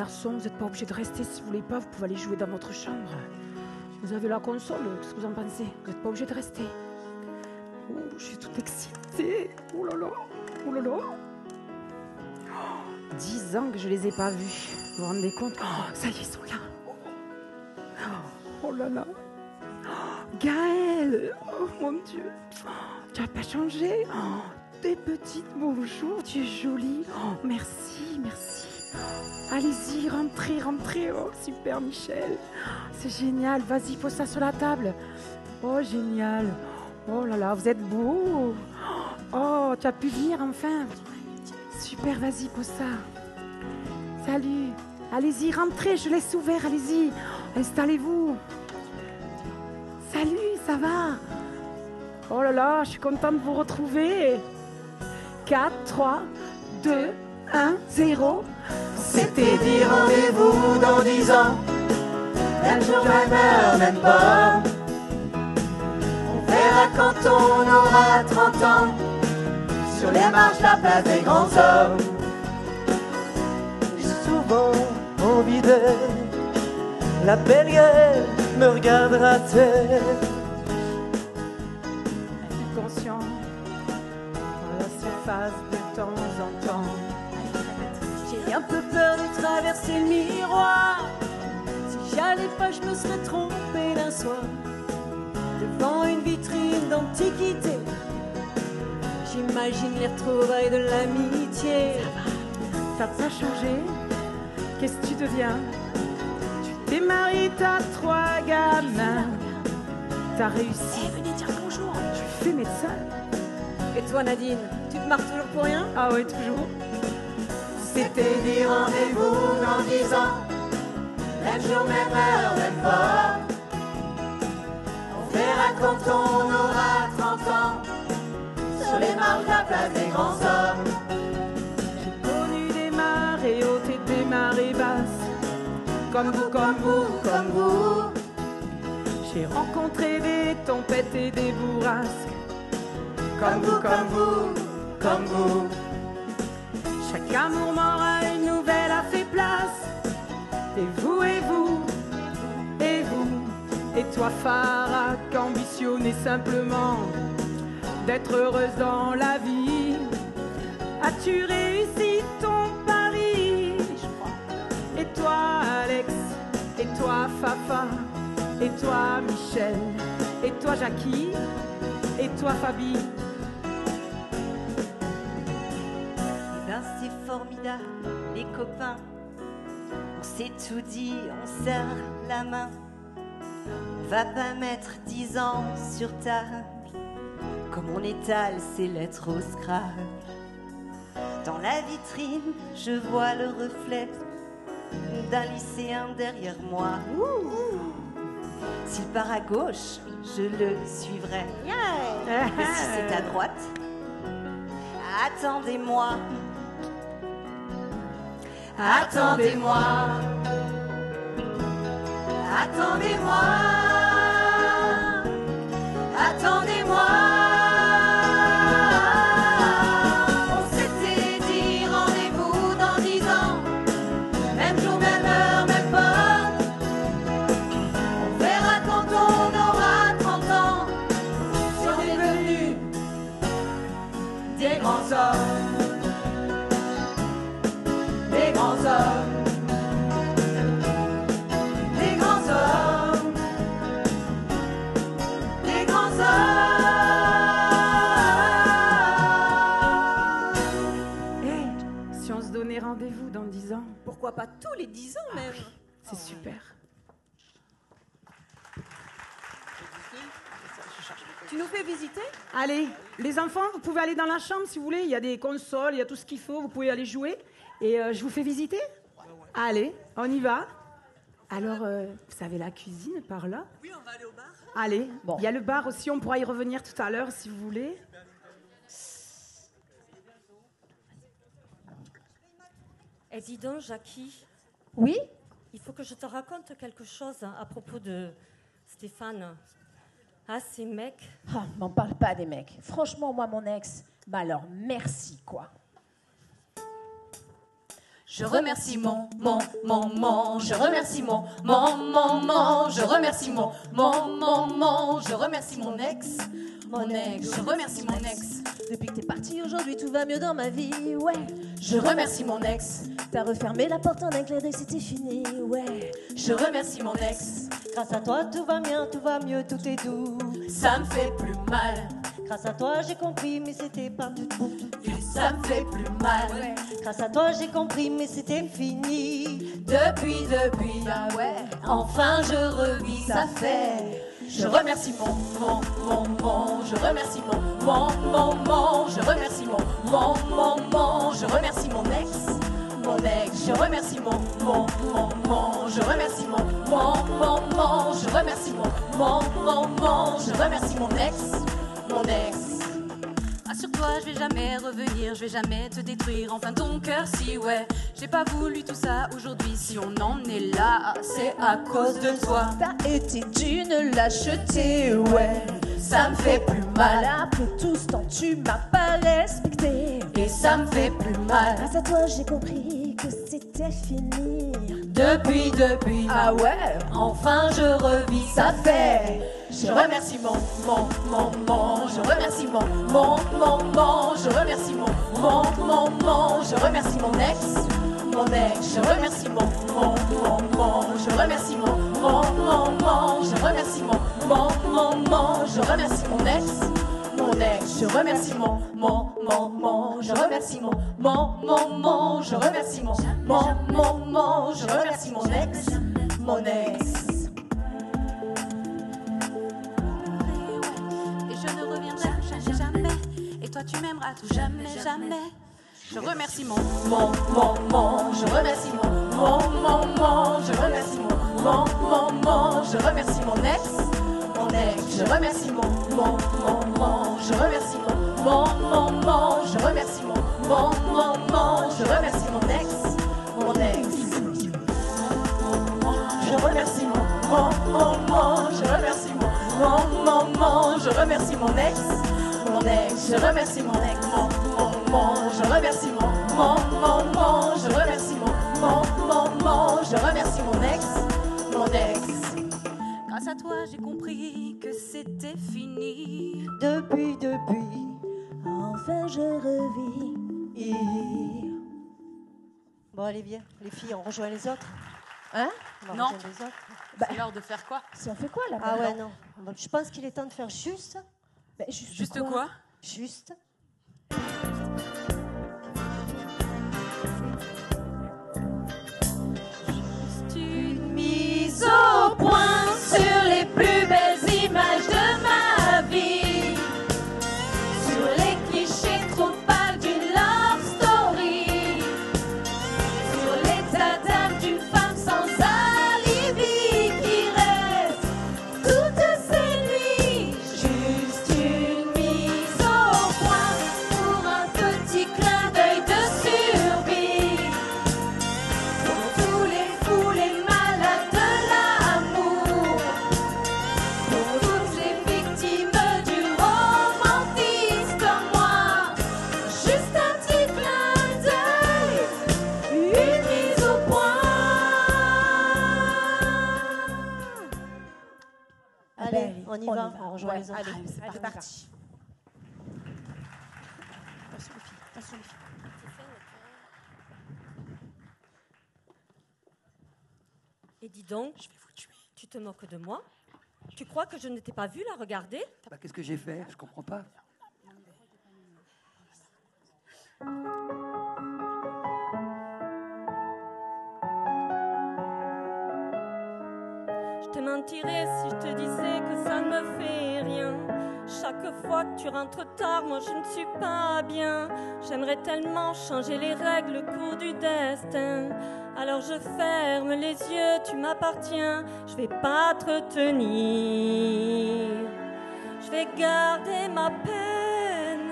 garçons, vous n'êtes pas obligés de rester. Si vous voulez pas, vous pouvez aller jouer dans votre chambre. Vous avez la console, qu'est-ce que vous en pensez? Vous n'êtes pas obligés de rester. Oh, je suis toute excitée. Oh là là, oh là là. 10 ans que je les ai pas vus. Vous vous rendez compte? Oh, ça y est, ils sont là. Oh là là. Gaëlle, oh mon Dieu. Tu n'as pas changé. T'es petite, bonjour, tu es jolie. Merci, merci. Allez-y, rentrez. Oh, super, Michel. C'est génial. Vas-y, pose ça sur la table. Oh, génial. Oh là là, vous êtes beau. Oh, tu as pu venir enfin. Super, vas-y, pose ça. Salut. Allez-y, rentrez, je laisse ouvert. Allez-y, installez-vous. Salut, ça va? Oh là là, je suis contente de vous retrouver. 4, 3, 2, 1, 0. C'était dit rendez-vous dans 10 ans. Même jour, même heure, même pas. On verra quand on aura 30 ans. Sur les marches, la place des grands hommes. J'ai souvent envie d'elle. La belle Gaëlle me regardera-t-elle? Inconscient, à la surface de temps en temps. J'ai un peu peur de traverser le miroir. Si j'allais pas, je me serais trompée d'un soir. Devant une vitrine d'antiquité, j'imagine les retrouvailles de l'amitié. T'as pas changé? Qu'est-ce que tu deviens? Tu t'es marié, t'as 3 gamins. T'as réussi. Venez dire bonjour. Tu fais médecin? Et toi, Nadine, tu te marres toujours pour rien? Ah oui, toujours. C'était dit rendez-vous dans 10 ans. Même jour, même heure, même pas. On verra quand on aura 30 ans. Sur les marches de la place des grands hommes. J'ai connu des marées hautes et des marées basses. Comme vous, comme vous, comme vous. J'ai rencontré des tempêtes et des bourrasques. Comme vous, comme vous, comme vous. Chaque amour mort à une nouvelle a fait place. Et vous, et vous, et vous. Et toi, Farah, qu'ambitionnez simplement d'être heureuse dans la vie. As-tu réussi ton pari? Et toi, Alex, et toi, Fafa, et toi, Michel, et toi, Jackie, et toi, Fabi. Ben c'est formidable, les copains. On s'est tout dit, on serre la main. On va pas mettre 10 ans sur table. Comme on étale ces lettres au scrabble. Dans la vitrine, je vois le reflet d'un lycéen derrière moi. S'il part à gauche, je le suivrai. Et si c'est à droite, attendez-moi. Attendez-moi. Attendez-moi. Attendez-moi. On s'était dit rendez-vous dans 10 ans. Même jour, même heure, même pas. On verra quand on aura 30 ans. Si on est devenus des grands hommes. Des grands hommes. Des grands hommes. Des grands hommes. Hey, si on se donnait rendez-vous dans 10 ans, Pourquoi pas tous les 10 ans même? c'est super. Tu nous fais visiter? Allez, les enfants, vous pouvez aller dans la chambre si vous voulez. Il y a des consoles, il y a tout ce qu'il faut. Vous pouvez aller jouer. Et je vous fais visiter? Allez, on y va. Alors, vous savez la cuisine par là? Oui, on va aller au bar. Allez, Bon. il y a le bar aussi. On pourra y revenir tout à l'heure si vous voulez. Et dis donc, Jackie, Oui? il faut que je te raconte quelque chose à propos de Stéphane. Ah, ces mecs. Ah, m'en parle pas des mecs. Franchement, moi, mon ex, bah alors merci, quoi. Je remercie je remercie je remercie je remercie mon ex, je remercie mon ex. Depuis que t'es parti aujourd'hui, tout va mieux dans ma vie, ouais. Je remercie mon ex, T'as refermé la porte en un clin d'œil, c'était fini, ouais. je remercie mon ex. Grâce à toi, tout va bien, tout va mieux, tout est doux. Ça me fait plus mal, Grâce à toi, j'ai compris, mais c'était pas du tout. ça me fait plus mal. Grâce à toi, j'ai compris, mais c'était fini. Depuis, ah ouais, enfin je revis, ça fait. Je remercie je remercie je remercie je remercie mon ex, je remercie je remercie je remercie je remercie mon ex. Rassure-toi, je vais jamais revenir, je vais jamais te détruire. Enfin ton cœur, si ouais, j'ai pas voulu tout ça aujourd'hui. Si on en est là, c'est à cause de toi. T'as été d'une lâcheté, ouais. Ça me fait plus mal, Après tout ce temps, tu m'as pas respecté. et ça me fait plus mal. Grâce à toi, j'ai compris que c'était fini. Depuis, Ah ouais, enfin je revis, ça fait. Je remercie je remercie je remercie je remercie mon ex, je remercie je remercie je remercie je remercie mon ex, je remercie je remercie je remercie je remercie mon ex. Et je ne reviendrai jamais, et toi tu m'aimeras tout jamais. Je remercie je remercie je remercie je remercie mon ex, je remercie je remercie je remercie je remercie mon ex. Je remercie je remercie mon ex, je remercie mon ex, je remercie je remercie mon ex. Grâce à toi, j'ai compris que c'était fini. Depuis. enfin je revis. Bon, allez, viens, les filles, on rejoint les autres. Hein? On Non. rejoint les autres. C'est l'heure de faire quoi? Si on fait quoi là Ah ouais, maintenant? non. Je pense qu'il est temps de faire juste. Ben, juste Juste quoi? Juste. Une mise au point sur les plus belles images de ma vie, sur les clichés trop pâles d'une love story, sur l'état d'âme d'une femme sans alibi qui reste toutes ces nuits. Juste une mise au point pour un petit clin d'œil de survie, pour tous les fous, les malades de l'amour, pour toutes les victimes du romantisme comme moi. Juste un petit clin d'œil, une mise au point. Allez, on y va, on rejoint Ouais, les autres. allez, c'est allez, parti. Attention les filles. Et dis donc, je vais vous tuer. Tu te moques de moi? Tu crois que je ne t'ai pas vu la regarder? Bah, qu'est-ce que j'ai fait? Je comprends pas. Je te mentirais si je te disais que ça ne me fait rien. Chaque fois que tu rentres tard, moi je ne suis pas bien. J'aimerais tellement changer les règles, le cours du destin. Alors je ferme les yeux, tu m'appartiens. Je vais pas te retenir. Je vais garder ma peine.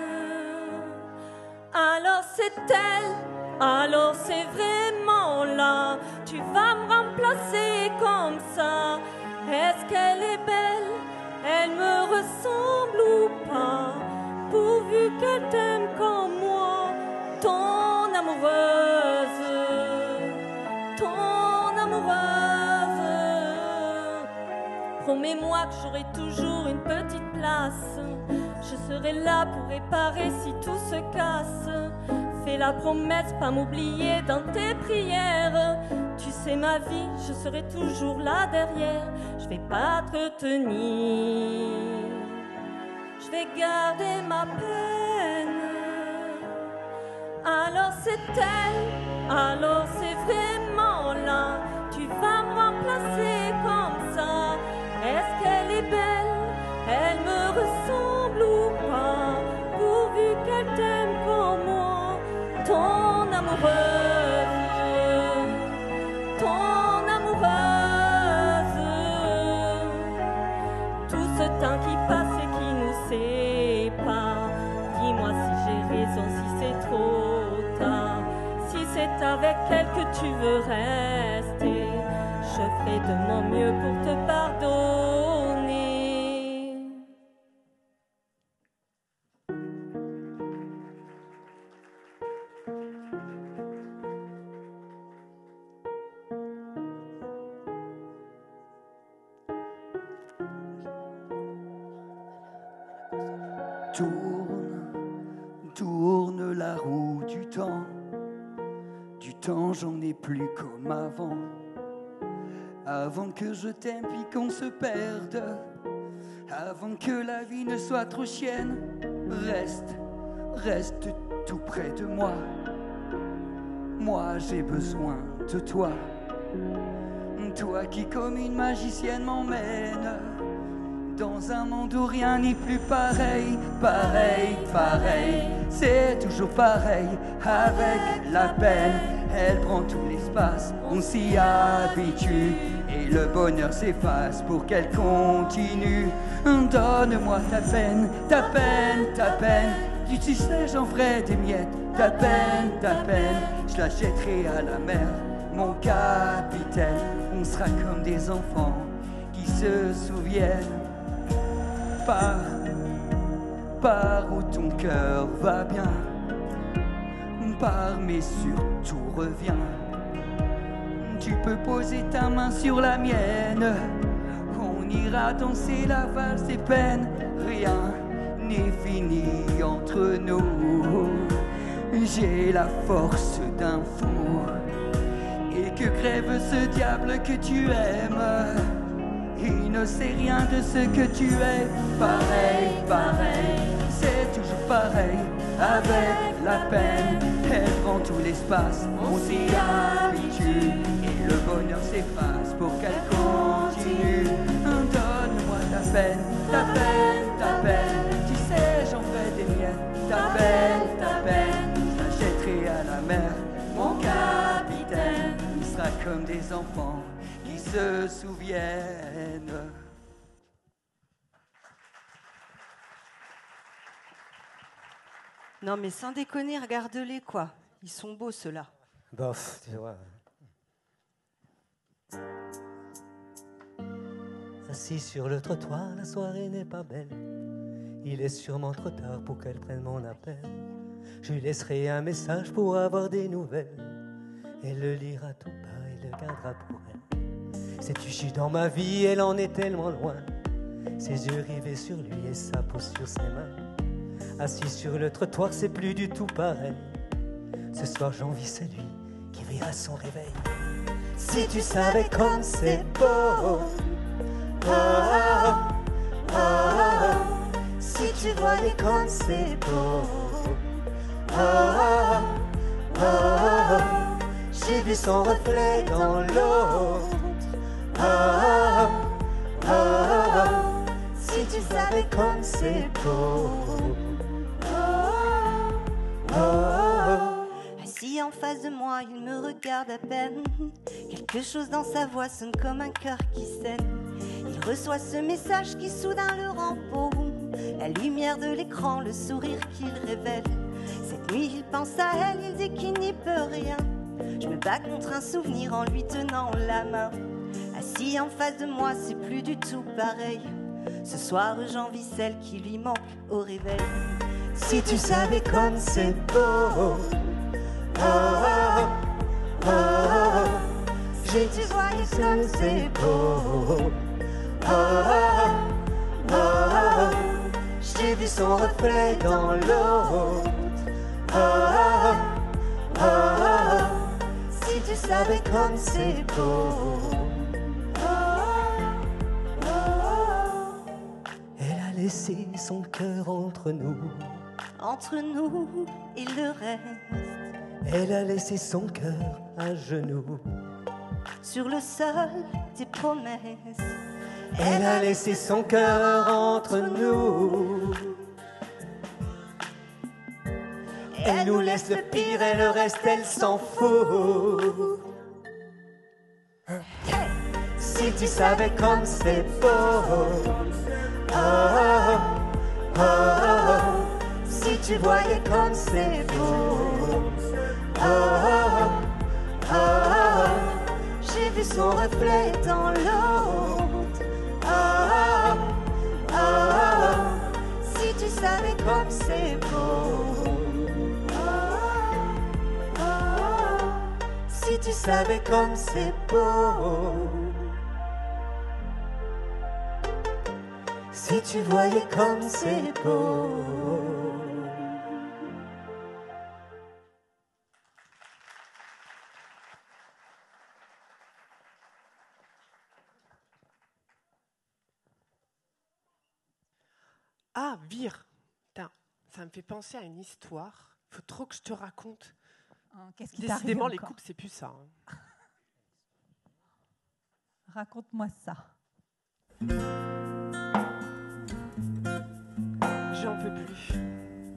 Alors c'est elle, alors c'est vraiment là. Tu vas me remplacer comme ça. Est-ce qu'elle est belle? Elle me ressemble ou pas? Pourvu qu'elle t'aime comme moi, ton amoureuse. Promets-moi que j'aurai toujours une petite place. Je serai là pour réparer si tout se casse. Fais la promesse, pas m'oublier dans tes prières. Tu sais ma vie, je serai toujours là derrière. Je vais pas te retenir. Je vais garder ma peine. Alors c'est elle, alors c'est vraiment là. Tu vas me remplacer comme ça. Est-ce qu'elle est belle? Elle me ressemble ou pas? Pourvu qu'elle t'aime comme moi. Ton amoureuse, ton amoureuse. Tout ce temps qui passe et qui nous sépare. Dis-moi si j'ai raison, si c'est trop tard. Si c'est avec elle que tu veux rester, je ferai de mon mieux pour te pardonner. Tourne, tourne la roue du temps. Du temps, j'en ai plus comme avant. Avant que je t'aime puis qu'on se perde. Avant que la vie ne soit trop chienne. Reste, reste tout près de moi. Moi, j'ai besoin de toi. Toi qui comme une magicienne m'emmène dans un monde où rien n'est plus pareil, pareil, pareil. C'est toujours pareil, avec la peine. Elle prend tout l'espace, on s'y habitue. Et le bonheur s'efface pour qu'elle continue. Donne-moi ta peine, ta peine, ta peine. Tu sais, j'en ferai des miettes. Ta peine, je la jetterai à la mer. Mon capitaine, on sera comme des enfants qui se souviennent. Pars où ton cœur va bien. Pars mais surtout reviens. Tu peux poser ta main sur la mienne. On ira danser la valse des peines. Rien n'est fini entre nous. J'ai la force d'un fou. Et que crève ce diable que tu aimes. Il ne sait rien de ce que tu es. Pareil, pareil, c'est toujours pareil. Avec la peine, elle prend tout l'espace. On s'y habitue et le bonheur s'efface pour qu'elle continue. Donne-moi ta peine, ta peine, ta peine. Tu sais, j'en ferai des miennes. Ta peine, je la jetterai à la mer. Mon capitaine, il sera comme des enfants qui se souviennent. Non mais sans déconner, regarde-les quoi. Ils sont beaux ceux-là. Bof, tu vois. Assis sur le trottoir, la soirée n'est pas belle. Il est sûrement trop tard pour qu'elle prenne mon appel. Je lui laisserai un message pour avoir des nouvelles. Elle le lira tout bas et le gardera pour elle. Sais-tu, je suis dans ma vie, elle en est tellement loin. Ses yeux rivés sur lui et sa peau sur ses mains. Assis sur le trottoir, c'est plus du tout pareil. Ce soir, j'envie celui qui veillera son réveil. Si tu savais comme c'est beau, oh, oh, oh, oh. Si tu voyais comme c'est beau, oh, oh, oh, oh. J'ai vu son reflet dans l'eau. Oh, oh, oh, oh. Si tu savais comme c'est beau. Assis en face de moi, il me regarde à peine. Quelque chose dans sa voix sonne comme un cœur qui saigne. Il reçoit ce message qui soudain le rend beau. La lumière de l'écran, le sourire qu'il révèle. Cette nuit, il pense à elle, il dit qu'il n'y peut rien. Je me bats contre un souvenir en lui tenant la main. Assis en face de moi, c'est plus du tout pareil. Ce soir, j'envie celle qui lui manque au réveil. Si tu savais comme c'est beau, oh, oh, oh, oh. Si tu voyais comme c'est beau, J'ai vu son reflet dans l'autre. Si tu savais comme c'est beau. Elle a laissé son cœur entre nous. Entre nous et le reste. Elle a laissé son cœur à genoux. Sur le sol des promesses. Elle a laissé son cœur entre nous. Elle nous laisse le pire et le reste, elle s'en fout. Si tu savais comme c'est beau. Si tu voyais comme c'est beau. J'ai vu son reflet dans l'autre. Si tu savais comme c'est beau. Si tu savais comme c'est beau. Si tu voyais comme c'est beau. Ah, Vire, putain, ça me fait penser à une histoire. Faut trop que je te raconte. Qu'est-ce qui t'arrive Décidément, encore les couples, c'est plus ça. Hein. Raconte-moi ça. J'en peux plus.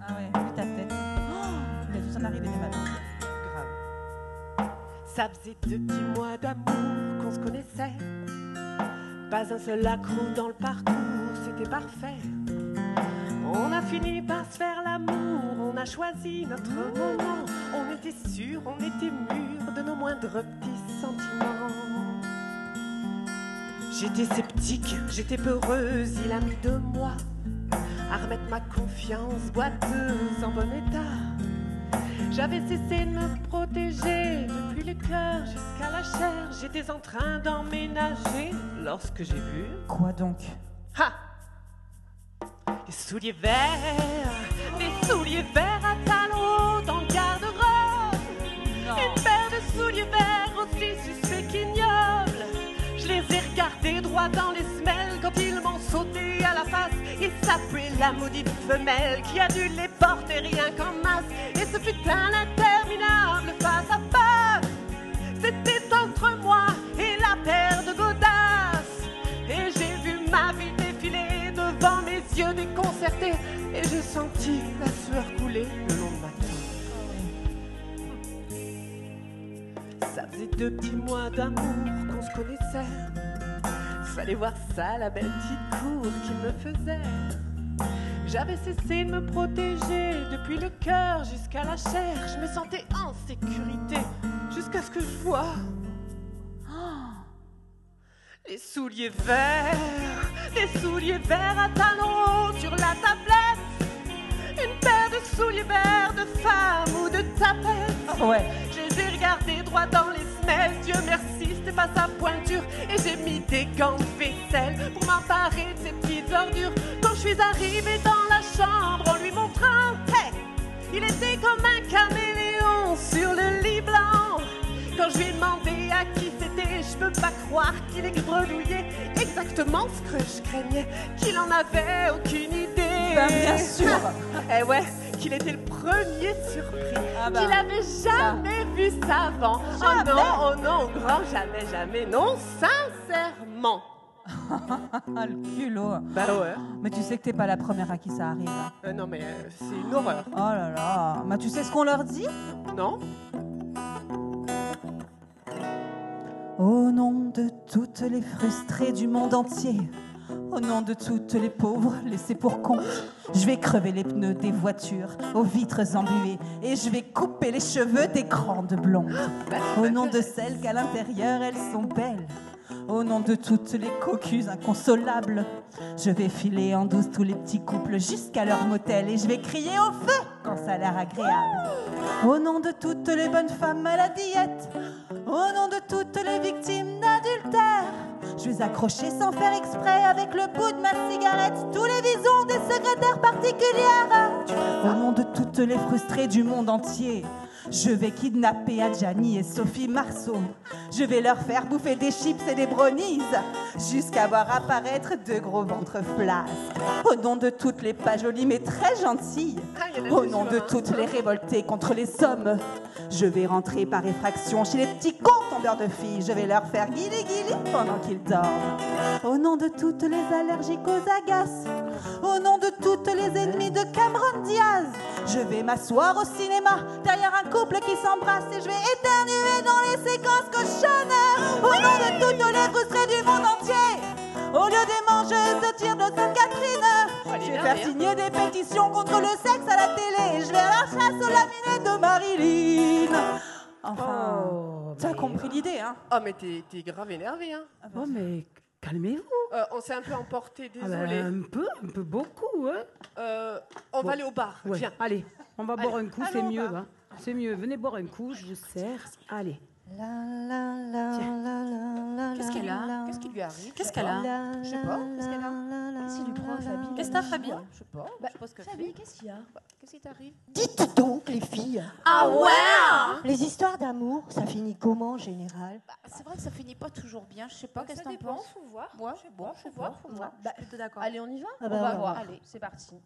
Ah ouais, vu ta tête. Oh, il a dû s'en arriver des malades. Grave. Ça faisait 2 petits mois d'amour qu'on se connaissait. Pas un seul accroc dans le parcours, c'était parfait. On a fini par se faire l'amour, on a choisi notre moment. On était sûrs, on était mûrs de nos moindres petits sentiments. J'étais sceptique, j'étais peureuse, il a mis 2 mois à remettre ma confiance boiteuse en bon état. J'avais cessé de me protéger depuis le cœur jusqu'à la chair. J'étais en train d'emménager lorsque j'ai vu... Quoi donc? Ha! Des souliers verts à talons hauts dans le garde-robe. Une paire de souliers verts aussi suspects qu'ignobles. Je les ai regardés droit dans les semelles quand ils m'ont sauté à la face. Ils s'appelaient la maudite femelle qui a dû les porter rien qu'en masse. Et ce fut un interminable face à face. C'était entre moi et la paire de godasses. Et j'ai vu ma vie défiler devant mes yeux déconcertés. Et j'ai senti la sueur couler le long de ma tempe. Ça faisait 2 petits mois d'amour qu'on se connaissait. Fallait voir ça, la belle petite cour qu'il me faisait. J'avais cessé de me protéger depuis le cœur jusqu'à la chair. Je me sentais en sécurité jusqu'à ce que je vois les souliers verts à talons hauts sur la tablette. Une paire de souliers verts de femme ou de tapette. Ouais. Je les ai regardés droit dans les semelles. Dieu merci, c'était pas sa pointure. Et j'ai mis des gants de vaisselle pour m'emparer de ces petites ordures. Quand je suis arrivée dans la chambre en lui montrant, hey, il était comme un caméléon sur le lit blanc. Quand je lui ai demandé à qui c'était, je peux pas croire qu'il ait bredouillé exactement ce que je craignais, qu'il en avait aucune idée. Ben, bien sûr. Eh ouais, qu'il était le premier surpris, Ah bah, qu'il avait jamais vu ça avant. Oh non, grand jamais, non, sincèrement. Ah, le culot. Bah ouais. Mais tu sais que t'es pas la première à qui ça arrive. Hein. Non mais c'est une horreur. Oh là là. Mais tu sais ce qu'on leur dit? Non? Au nom de toutes les frustrées du monde entier, au nom de toutes les pauvres laissées pour compte, je vais crever les pneus des voitures aux vitres embuées et je vais couper les cheveux des grandes blondes. Au nom de celles qu'à l'intérieur elles sont belles, au nom de toutes les cocus inconsolables, je vais filer en douce tous les petits couples jusqu'à leur motel et je vais crier au feu quand ça a l'air agréable. Au nom de toutes les bonnes femmes à la diète, au nom de toutes les victimes d'adultère, Je vais accrocher sans faire exprès avec le bout de ma cigarette tous les visons des secrétaires particulières. Au nom de toutes les frustrées du monde entier, je vais kidnapper Adjani et Sophie Marceau. Je vais leur faire bouffer des chips et des brownies jusqu'à voir apparaître de gros ventres flasques. Au nom de toutes les pas jolies mais très gentilles, au nom de toutes les révoltées contre les sommes, je vais rentrer par effraction chez les petits cons tombeurs de filles. Je vais leur faire guili-guili pendant qu'ils dorment. Au nom de toutes les allergiques aux agaces, au nom de toutes les ennemies de Cameron Diaz, je vais m'asseoir au cinéma derrière un couple qui s'embrasse et je vais éternuer dans les séquences cochonnes. Au nom de toutes les frustrées du monde entier, au lieu des mangeuses de tir de Sainte-Catherine, je vais faire signer des pétitions contre le sexe à la télé. Je vais à la chasse aux laminés de Marilyn. Enfin, t'as compris l'idée, hein? Oh, mais t'es grave énervé, hein? Oh, mais calmez-vous. On s'est un peu emporté, Ah désolé. ben, un peu beaucoup, hein. On va aller au bar, Ouais, viens. allez, on va boire un coup, c'est allons, mieux. bah. Hein. C'est mieux, venez boire un coup, je vous sers. Allez. Qu'est-ce qu'elle a? Qu'est-ce qui lui arrive? Qu'est-ce qu'elle a? Je sais pas. Qu'est-ce qu'elle a? Qu'est-ce qu'il lui prend, Fabi? Qu'est-ce que t'as, Fabi? Je sais pas. Je sais pas ce qu'elle fait. Qu'est-ce qu'il y a? Qu'est-ce qui t'arrive? Dites donc, les filles, Ah ouais? les histoires d'amour, ça finit comment en général? C'est vrai que ça finit pas toujours bien. Je sais pas. Qu'est-ce que t'en penses? Faut voir. Ouais, bon, faut voir. Je suis plutôt d'accord. Allez, on y va? Ah bah On va ouais. voir. Allez, c'est parti.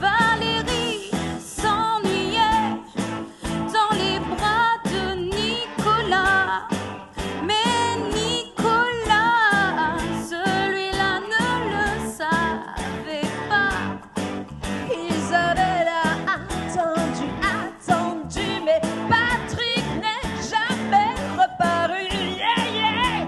Valérie s'ennuyait dans les bras de Nicolas. Mais Nicolas, celui-là ne le savait pas. Ils avaient là attendu, mais Patrick n'est jamais reparu. Yeah, yeah.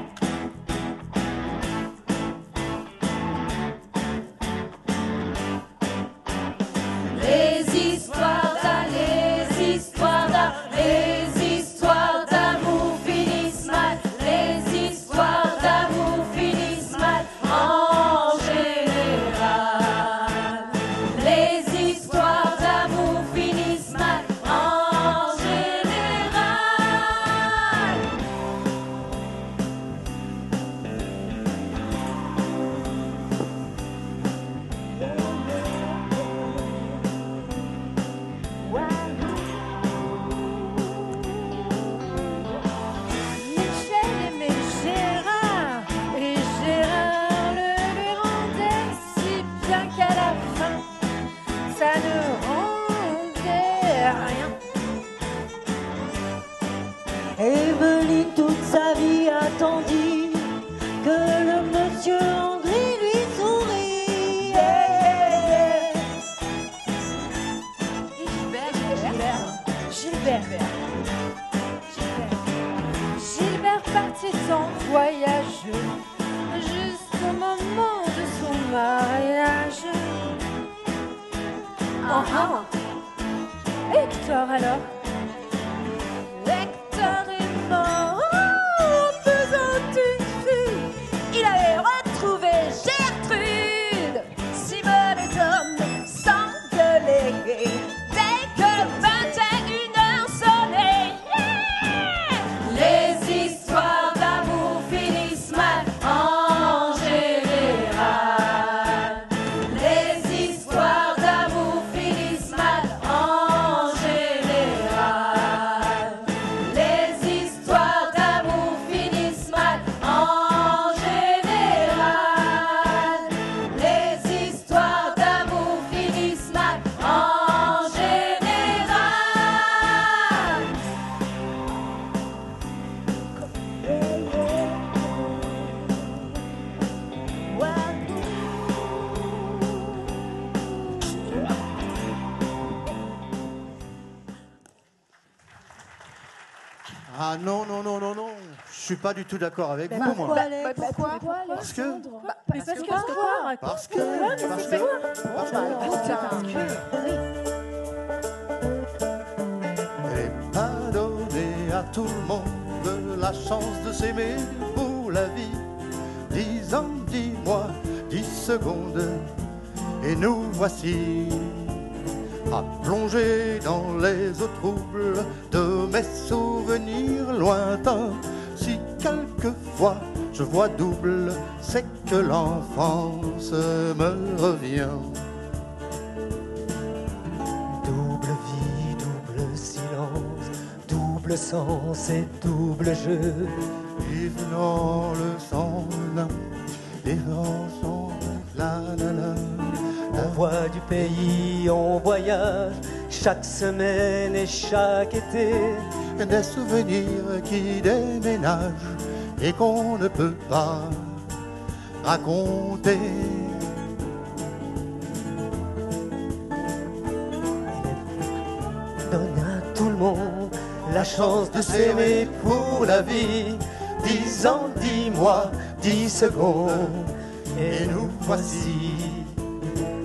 Les histoires d'amour finissent mal. Les histoires d'amour finissent mal en général. Les histoires d'amour finissent mal en général. Michel aimait Gérard et Gérard le lui rendait si bien qu'à la fin ça ne rendait rien. Evelyne, toute sa vie, attendit que le monsieur André lui sourit. Gilbert partit en voyage juste au moment de son mariage. Hector alors? Hector est mort en faisant une fille. Il avait retrouvé Gertrude. Simone et Tom s'engueulaient dès que 21h sonnait. Yeah. Les histoires d'amour finissent mal en général. Les histoires d'amour finissent mal en général. Les histoires d'amour finissent mal en général. Les histoires d'amour finissent mal en général. Ah non, non, non, non, non. Je suis pas du tout d'accord avec vous, Pourquoi, moi. Alex? Pourquoi? Parce que. Mais parce que quoi? Parce que. à tout le monde la chance de s'aimer pour la vie. 10 ans, 10 mois, 10 secondes, et nous voici à plonger dans les eaux troubles de mes souvenirs lointains. Si quelquefois je vois double, c'est que l'enfance me revient. Double vie, double silence, double sens et double jeu. Vive dans le sang, et dans la la la. On voit du pays, on voyage chaque semaine et chaque été. Des souvenirs qui déménagent et qu'on ne peut pas raconter. Donne à tout le monde la chance de s'aimer pour la vie. 10 ans, 10 mois, 10 secondes, et nous voici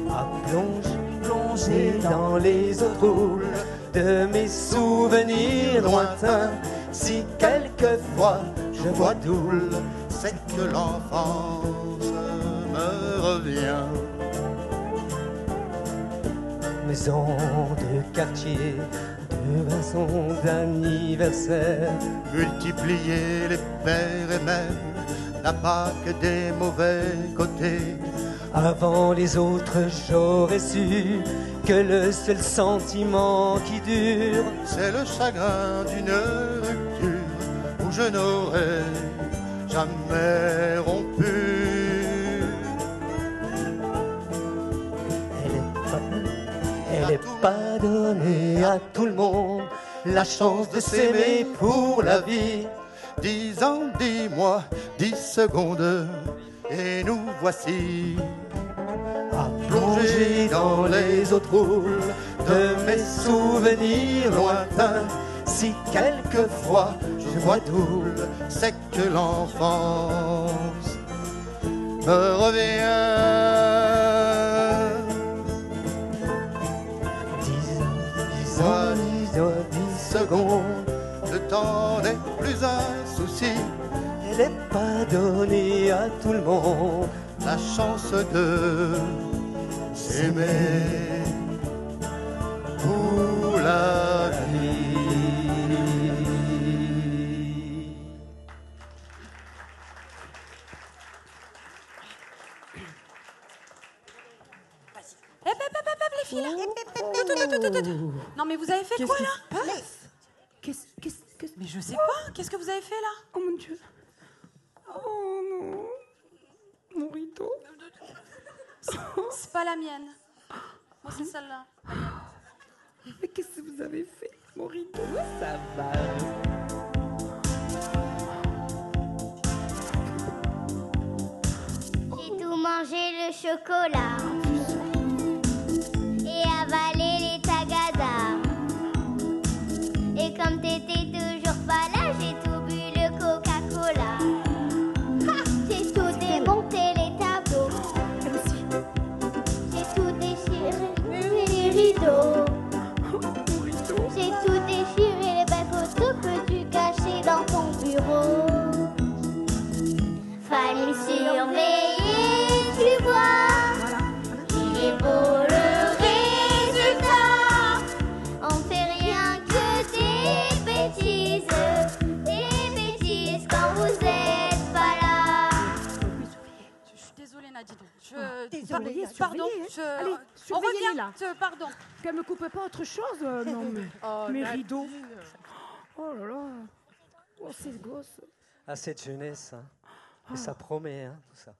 à plonger dans les eaux troubles de mes souvenirs lointains. Si quelquefois je vois double, c'est que l'enfance me revient. Maison de quartier, de maison d'anniversaire, multiplier les pères et mères n'a pas que des mauvais côtés. Avant les autres, j'aurais su que le seul sentiment qui dure, c'est le chagrin d'une rupture où je n'aurais jamais rompu. Elle est pas donnée à tout le monde la chance de s'aimer pour la vie. 10 ans, 10 mois, 10 secondes, et nous voici à plonger dans les eaux troubles de mes souvenirs lointains. Si quelquefois je vois double, c'est que l'enfance me revient. 10 secondes, le temps n'est plus un souci. Elle n'est pas donnée à tout le monde la chance de s'aimer pour la vie. Les filles, là. Non, mais vous avez fait quoi, là? Qu'est-ce Mais je sais pas, qu'est-ce que vous avez fait, là? Oh mon Dieu. Oh non. Mon rideau. C'est pas la mienne. Moi, c'est celle-là. Mais qu'est-ce que vous avez fait? Mon rideau, ça va. J'ai tout mangé le chocolat et avalé les tagadas. Et comme t'étais toujours pas là, j'ai tout bu le Coca-Cola. J'ai tout démonté les tableaux. J'ai tout déchiré les rideaux. J'ai tout déchiré les belles photos que tu cachais dans ton bureau. Fallait surveiller, tu vois. Il est beau le résultat. On fait rien que des bêtises quand vous êtes pas là. Je suis désolée, Nadine. Désolée, pardon. Allez, On surveillez-les, revient. là. Pardon. Qu'elle me coupe pas autre chose. Non, mais mes rideaux. Oh là là. Oh, c'est gosse. à cette jeunesse. Hein. Et ça promet, hein, tout ça.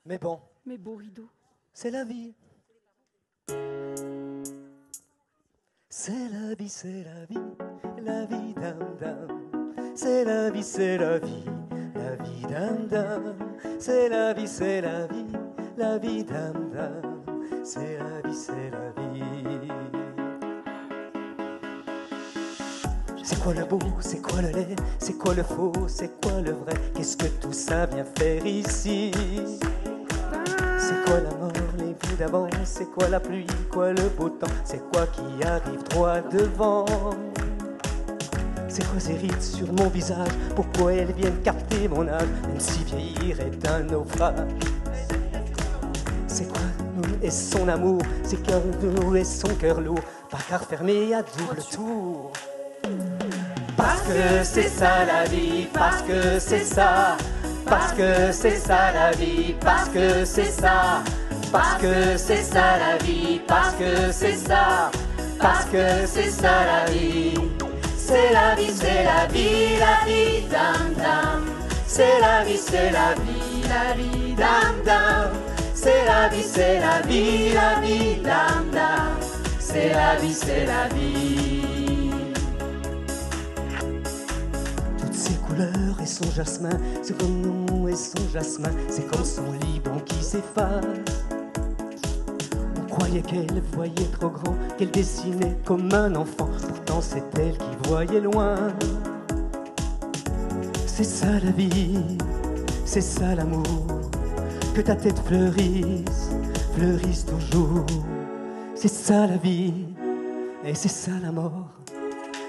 Mais bon. Mes beaux rideaux. C'est la vie. C'est la vie, c'est la vie dame dame. C'est la vie, c'est la vie dame dame. C'est la vie dame dame. C'est la vie, c'est la vie. C'est quoi le beau, c'est quoi le laid, c'est quoi le faux, c'est quoi le vrai? Qu'est-ce que tout ça vient faire ici? C'est quoi la mort, les vies d'avant? C'est quoi la pluie, quoi le beau temps? C'est quoi qui arrive droit devant? C'est quoi ces rides sur mon visage? Pourquoi elles viennent capter mon âge? Même si vieillir est un naufrage. C'est quoi nous et son amour? C'est cœur de nous et son cœur lourd. Placard fermé à double tour. Parce que c'est ça la vie, parce que c'est ça. Parce que c'est ça la vie, parce que c'est ça. Parce que c'est ça la vie, parce que c'est ça. Parce que c'est ça la vie. C'est la vie, c'est la vie, dam dam. C'est la vie, dam dam. C'est la vie, dam dam. C'est la vie, c'est la vie. Toutes ces couleurs et son jasmin, c'est comme nous et son jasmin, c'est comme son Liban qui s'efface. On croyait qu'elle voyait trop grand, qu'elle dessinait comme un enfant, pourtant c'est elle qui voyait loin. C'est ça la vie, c'est ça l'amour, que ta tête fleurisse, fleurisse toujours. C'est ça la vie, et c'est ça la mort,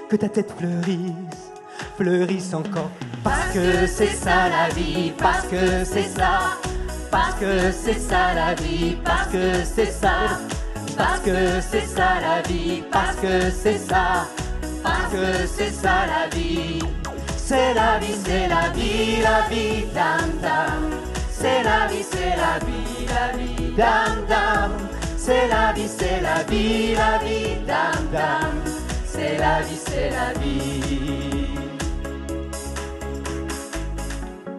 que ta tête fleurisse, fleurisse encore. Parce que c'est ça la vie, parce que c'est ça. Parce que c'est ça la vie, parce que c'est ça. Parce que c'est ça la vie, parce que c'est ça. Parce que c'est ça la vie. C'est la vie, dam dam. C'est la vie, dam dam. C'est la vie, dam dam. C'est la vie.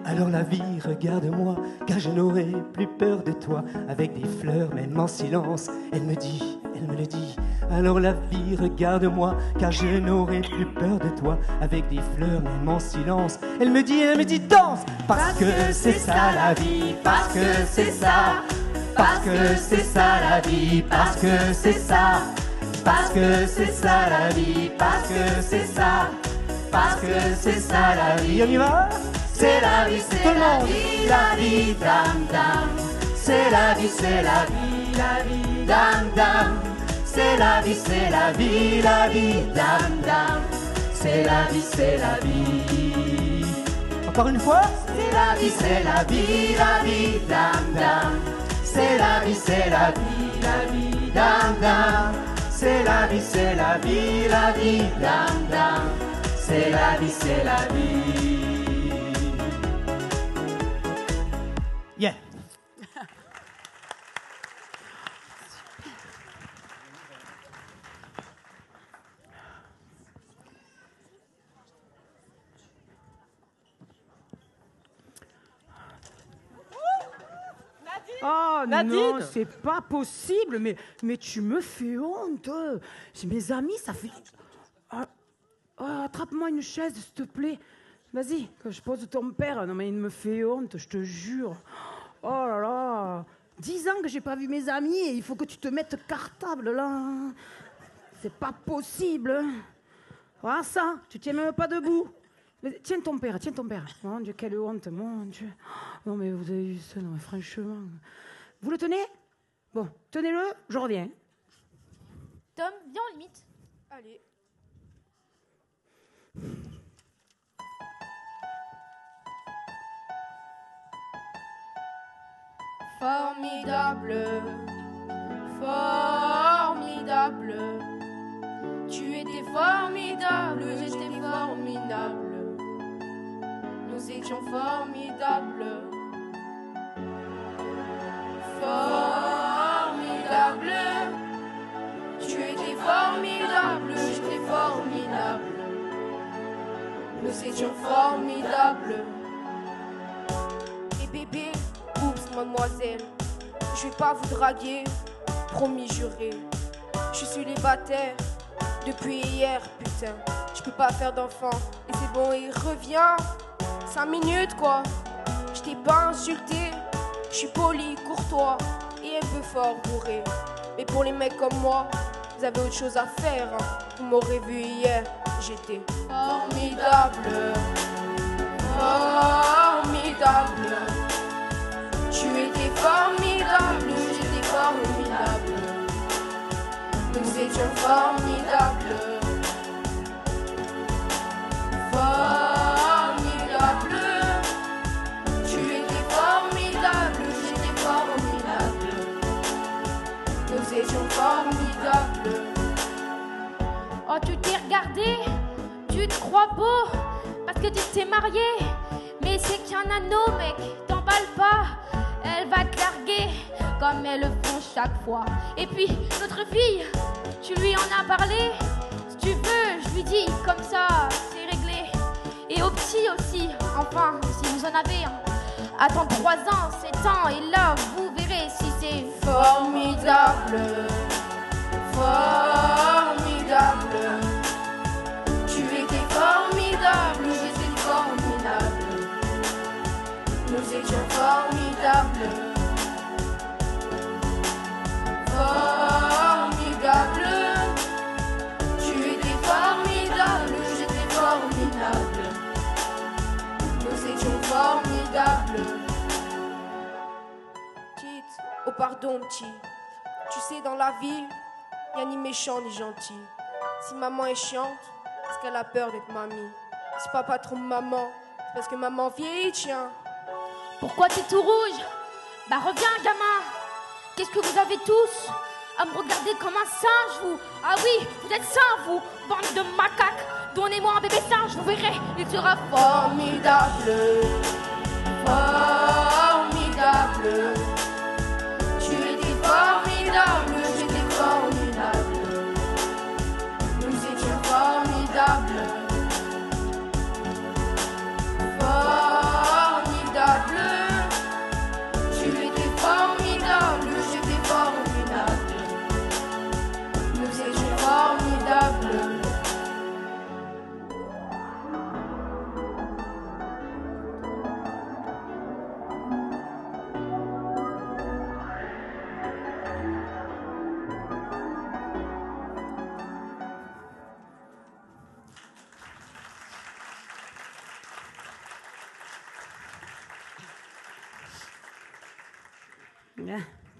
Alors la vie, regarde-moi, car je n'aurai plus peur de toi. Avec des fleurs, même en silence, elle me le dit. Alors la vie, regarde-moi, car je n'aurai plus peur de toi. Avec des fleurs, même en silence, elle me dit, danse. Parce que c'est ça la vie, parce que c'est ça. Parce que c'est ça la vie, parce que c'est ça. Parce que c'est ça la vie, parce que c'est ça. Parce que c'est ça la vie. On y va? C'est la vie, dam dam. C'est la vie, dam dam. C'est la vie, dam dam. C'est la vie. Encore une fois? C'est la vie, dam dam. C'est la vie, dam dam. C'est la vie, dam dam. C'est la vie. Yeah. Oh Nadine. non, c'est pas possible, mais tu me fais honte. Mes amis, ça fait... attrape-moi une chaise, s'il te plaît. Vas-y, que je pose ton père. Non mais il me fait honte, je te jure. Oh là là, 10 ans que j'ai pas vu mes amis et il faut que tu te mettes cartable là. C'est pas possible. Voilà ça, tu tiens même pas debout. Mais tiens ton père. Mon Dieu, quelle honte, mon Dieu. Non mais vous avez vu ça, non mais franchement. Vous le tenez? Bon, tenez-le, je reviens. Tom, viens, on limite. Allez. Formidable, formidable. Tu étais formidable, j'étais formidable. Nous étions formidables. Formidable. Tu étais formidable, j'étais formidable. Nous étions formidables. Et bébé, oups, mademoiselle, je vais pas vous draguer, promis juré. Je suis célibataire depuis hier, putain. Je peux pas faire d'enfant. Et c'est bon, il revient. 5 minutes quoi. Je t'ai pas insulté. Je suis poli, courtois et un peu fort bourré. Mais pour les mecs comme moi, vous avez autre chose à faire. Hein. Vous m'aurez vu hier, j'étais formidable. Formidable. Tu étais formidable, j'étais formidable. Nous étions formidables. crois beau parce que tu t'es marié, mais c'est qu'un anneau, mec, t'emballe pas. Elle va te larguer comme elles le font chaque fois. Et puis, notre fille, tu lui en as parlé? Si tu veux, je lui dis, comme ça, c'est réglé. Et au petit aussi, enfin, si vous en avez un. Attends 3 ans, 7 ans, et là, vous verrez si c'est formidable. Formidable. Tu étais formidable, j'étais formidable. Nous étions formidables. Formidable. Tu étais formidable, j'étais formidable. Nous étions formidables. Petite, oh pardon petit. Tu sais, dans la vie, y a ni méchant ni gentil. Si maman est chiante, c'est parce qu'elle a peur d'être mamie. Si papa trompe maman, c'est parce que maman vieillit, tiens. Pourquoi t'es tout rouge? Bah reviens, gamin. Qu'est-ce que vous avez tous à me regarder comme un singe, vous? Ah oui, vous êtes sains, vous, bande de macaques. Donnez-moi un bébé singe, vous verrez, il sera formidable. Formidable. Tu étais formidable, j'étais formidable. Nous étions formidables. Formidable. Tu étais formidable, j'étais formidable. Nous étions formidables.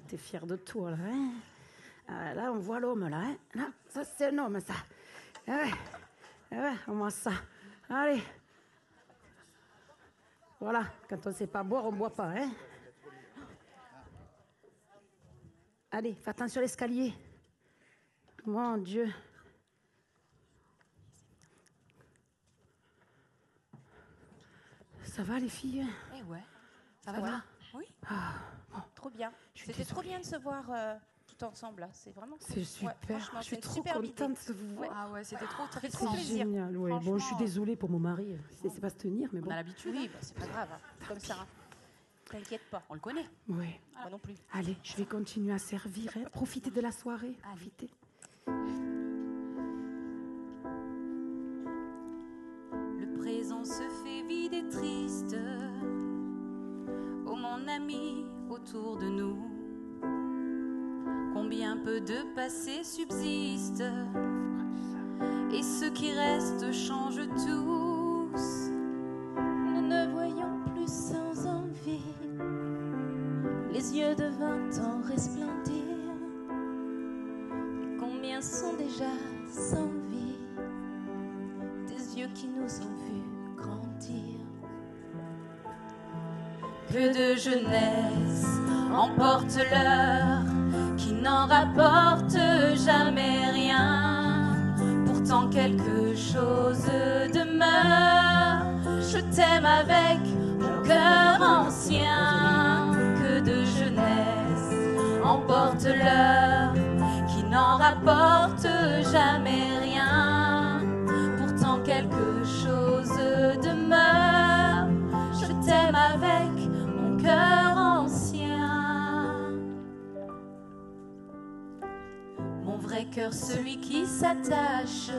T'es fier de toi, là, hein? Là, on voit l'homme, là, hein? Là, ça, c'est un homme, ça. Ouais, au moins ça. Allez. Voilà, quand on ne sait pas boire, on ne boit pas, hein? Allez, fais attention à l'escalier. Mon Dieu. Ça va, les filles? Eh ouais, ça va va. bien? Oui. Ah, bon. Trop bien. C'était trop bien de se voir tout ensemble là. C'est vraiment cool. C'est super. Ouais, je suis trop contente de vous voir. Ah ouais, c'était trop, ça fait C'est trop plaisir. génial. Ouais. Bon, je suis désolée pour mon mari. C'est pas se tenir, mais bon. On a l'habitude. Oui, bah, c'est pas grave. Hein. Comme ça. T'inquiète pas, on le connaît. Oui. Moi non plus. Allez, je vais continuer à servir. Hein. Profitez de la soirée. Profitez. Le présent se fait vide et triste. Oh mon ami, autour de nous, combien peu de passé subsiste, et ceux qui restent changent tous. Nous ne voyons plus sans envie les yeux de 20 ans resplendir. Et combien sont déjà sans vie des yeux qui nous ont vus grandir. Que de jeunesse emporte l'heure qui n'en rapporte jamais rien. Pourtant quelque chose demeure. Je t'aime avec mon cœur ancien. Que de jeunesse emporte l'heure qui n'en rapporte jamais rien. Pourtant quelque chose demeure. Je t'aime avec mon cœur ancien. Mon vrai cœur, celui qui s'attache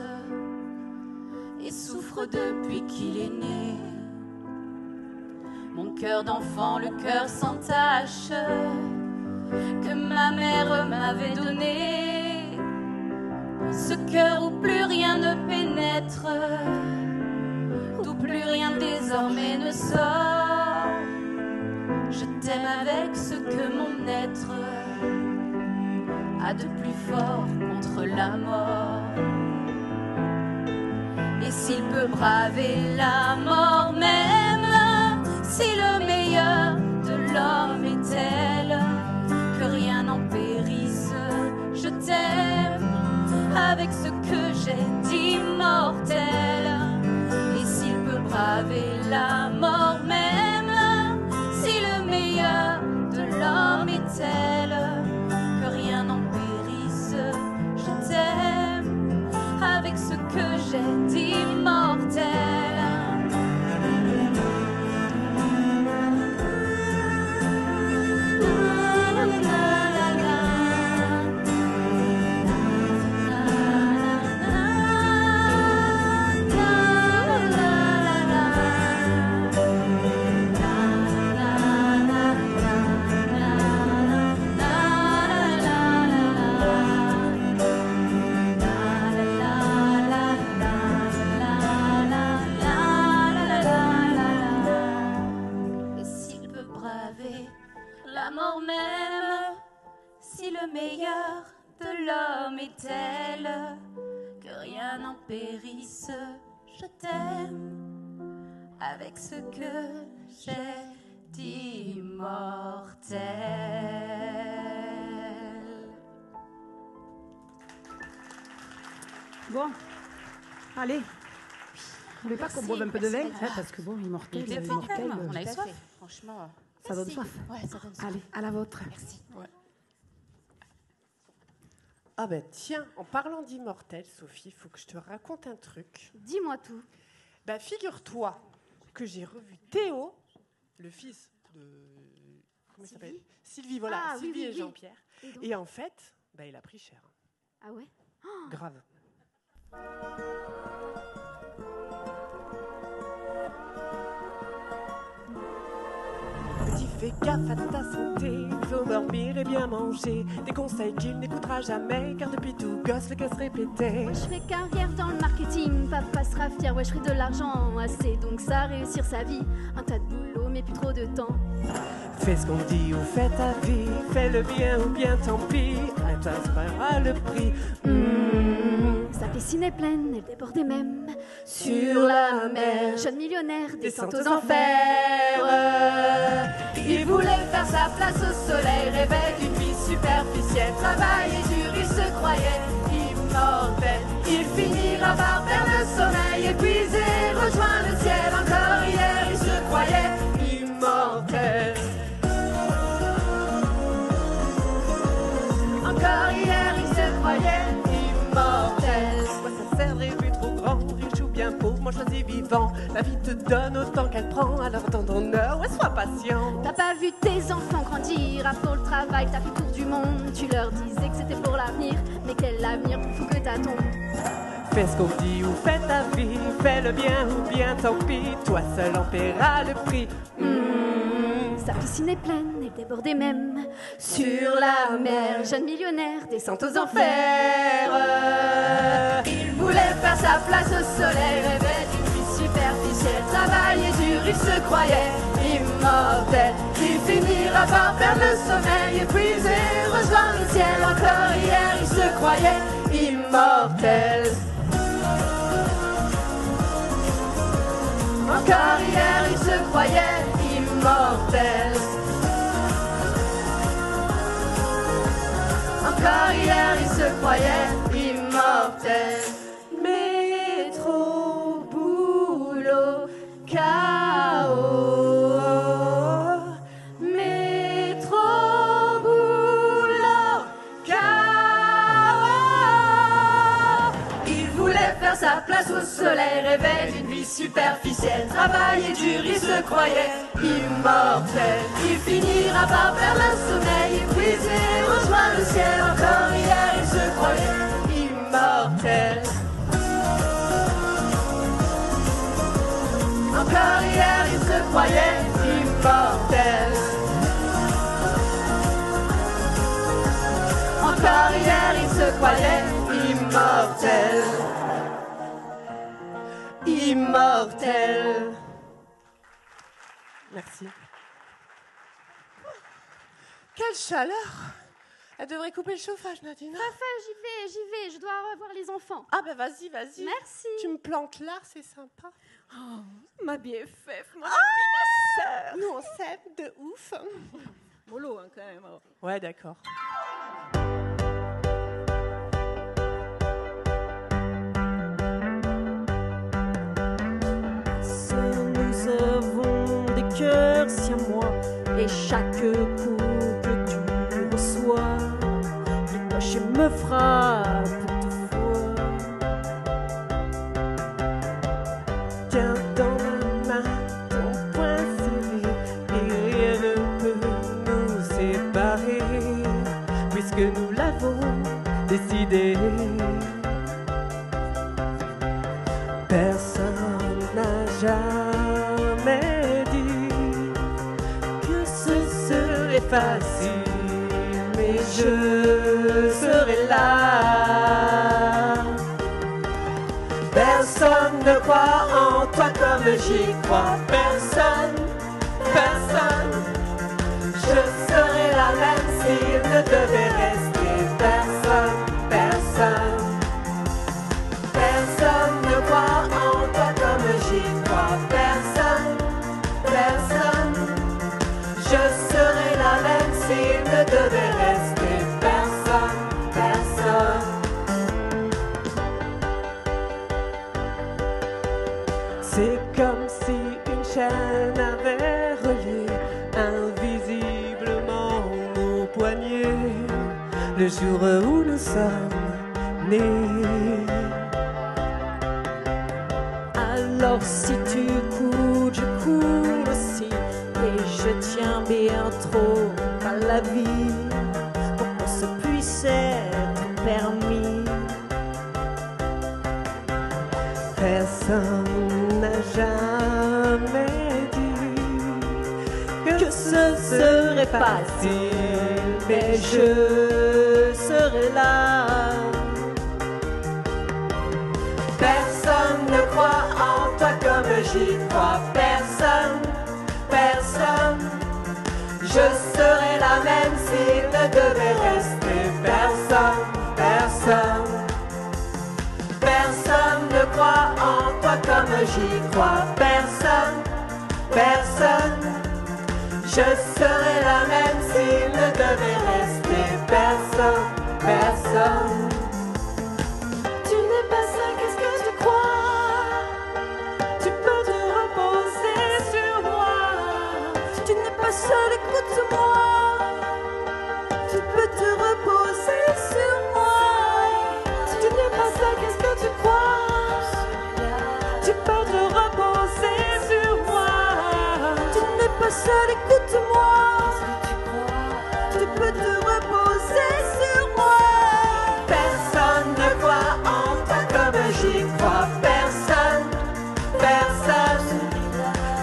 et souffre depuis qu'il est né. Mon cœur d'enfant, le cœur sans tache que ma mère m'avait donné. Ce cœur où plus rien ne pénètre, d'où plus rien désormais ne sort. Je t'aime avec ce que mon être a de plus fort contre la mort. Et s'il peut braver la mort même, si le meilleur de l'homme est tel que rien n'en périsse, je t'aime avec ce que j'ai d'immortel. braver la mort même, si le meilleur de l'homme est tel que rien n'en périsse, je t'aime avec ce que j'ai d'immortel. La mort même, si le meilleur de l'homme est tel que rien n'en périsse, je t'aime avec ce que j'ai d'immortel. Bon, allez. Vous voulez pas qu'on boive un peu de vin, parce que bon, immortel, on a eu soif, franchement. Ça donne soif. Ouais, ça donne soif. Allez, à la vôtre. Merci. Ouais. Ah ben tiens, en parlant d'immortel, Sophie, il faut que je te raconte un truc. Dis-moi tout. Ben figure-toi que j'ai revu Théo, le fils de... Comment il s'appelle ? Sylvie, voilà, Ah, Sylvie oui, et oui. Jean-Pierre. Et en fait, ben, il a pris cher. Ah ouais? Grave. Petit, fais gaffe à ta santé, faut dormir et bien manger. Des conseils qu'il n'écoutera jamais, car depuis tout gosse le casse répété. Je fais carrière dans le marketing, papa sera fier, ouais je ferai de l'argent assez, donc ça réussir sa vie. Un tas de boulot mais plus trop de temps. Fais ce qu'on dit ou fais ta vie, fais le bien ou bien tant pis, un tas paiera le prix. Sa piscine est pleine, elle débordait même Sur la mer, jeune millionnaire descend descend aux enfers. Il voulait faire sa place au soleil, rêvait d'une vie superficielle, travaillait dur, il se croyait immortel. Il finira par perdre le sommeil, épuisé, rejoint le ciel. Encore hier, il se croyait immortel. Encore hier, il se croyait immortel. Quoi ça sert de rêver trop grand, riche ou bien pauvre, moi choisis vivant. La vie te donne autant qu'elle prend, alors dans ton heure, ouais, sois patient. T'as pas vu tes enfants grandir, à pour le travail, t'as fait le tour du monde. Tu leur disais que c'était pour l'avenir, mais quel avenir plus fou que t'attends. Fais ce qu'on dit ou fais ta vie, fais le bien ou bien tant pis, toi seul en paieras le prix. Sa piscine est pleine, elle débordait même sur la mer. Jeune millionnaire descend aux enfers. Il voulait faire sa place au soleil, rêvait d'une vie superficielle, travaillait dur, il se croyait immortel. Il finira par perdre le sommeil, épuisé, rejoint le ciel. Encore hier, il se croyait immortel. Encore hier, il se croyait immortel. Encore hier, il se croyait immortel. Métro, boulot, chaos. Métro, boulot, chaos. Il voulait faire sa place au soleil, rêvait d'une vie superficielle, travaillait dur, il se croyait immortel. Il finira par perdre le sommeil, épuisé, rejoint le ciel. Encore hier, il se croyait immortel. Encore hier, il se croyait immortel. Encore hier, il se croyait immortel. Immortel. Merci. Quelle chaleur! Elle devrait couper le chauffage, Nadine. J'y vais, je dois revoir les enfants. Ah ben vas-y. Merci. Tu me plantes là, c'est sympa. Oh, ma BFF, mon ma sœur. Nous on s'aime de ouf. Mollo, hein, quand même. Ouais, d'accord. Ce cœur si à moi. Et chaque coup que tu reçois, je me frappe de fois. Tiens dans ma main ton poing serré, et rien ne peut nous séparer, puisque nous l'avons décidé. Personne n'a jamais dit que ce serait facile, mais je serai là. Personne ne croit en toi comme j'y crois. Personne, personne. Je serai la même s'il ne devait rester. Personne, personne. Personne ne croit en toi comme j'y crois. Personne, personne. Je serai la même s'il ne devait rester. Personne, personne. C'est comme si une chaîne avait relié invisiblement nos poignets le jour où nous sommes nés. Alors si tu coules, je coule aussi, et je tiens bien trop à la vie pour que ce puisse être permis. Personne n'a jamais dit que ce serait facile, mais je serai là. Personne ne croit en toi comme j'y crois. Personne, personne. Je serai la même s'il ne devait rester. Personne, personne. Personne ne croit en toi comme j'y crois. Personne, personne. Je serai la même s'il ne devait rester. Personne, personne. Tu n'es pas seul, qu'est-ce que tu crois? Tu peux te reposer sur moi. Tu n'es pas seul, écoute-moi. Tu peux te reposer sur moi. Tu n'es pas seul, qu'est-ce que tu crois? Tu peux te reposer sur moi. Tu n'es pas seul, écoute-moi. Tu peux te reposer sur moi. Personne ne croit en toi comme j'y crois. Personne, personne.